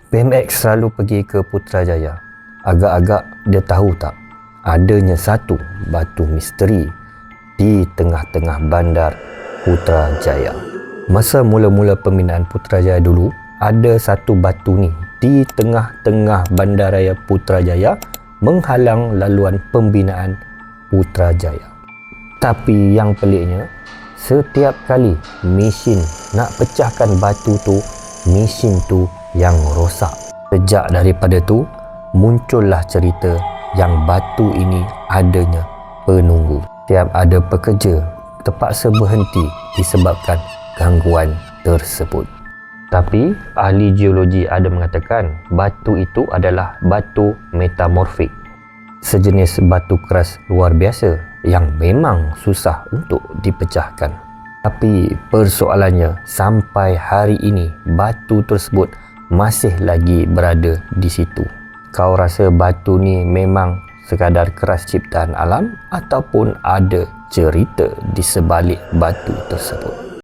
BMX selalu pergi ke Putrajaya. Agak-agak dia tahu tak, adanya satu batu misteri di tengah-tengah bandar Putrajaya. Masa mula-mula pembinaan Putrajaya dulu, ada satu batu ni di tengah-tengah bandaraya Putrajaya menghalang laluan pembinaan Putrajaya. Tapi yang peliknya, setiap kali mesin nak pecahkan batu tu, mesin tu yang rosak. Sejak daripada tu, muncullah cerita yang batu ini adanya penunggu. Setiap ada pekerja terpaksa berhenti disebabkan gangguan tersebut. Tapi ahli geologi ada mengatakan batu itu adalah batu metamorfik, sejenis batu keras luar biasa yang memang susah untuk dipecahkan. Tapi persoalannya, sampai hari ini batu tersebut masih lagi berada di situ. Kau rasa batu ni memang sekadar keras ciptaan alam ataupun ada cerita di sebalik batu tersebut?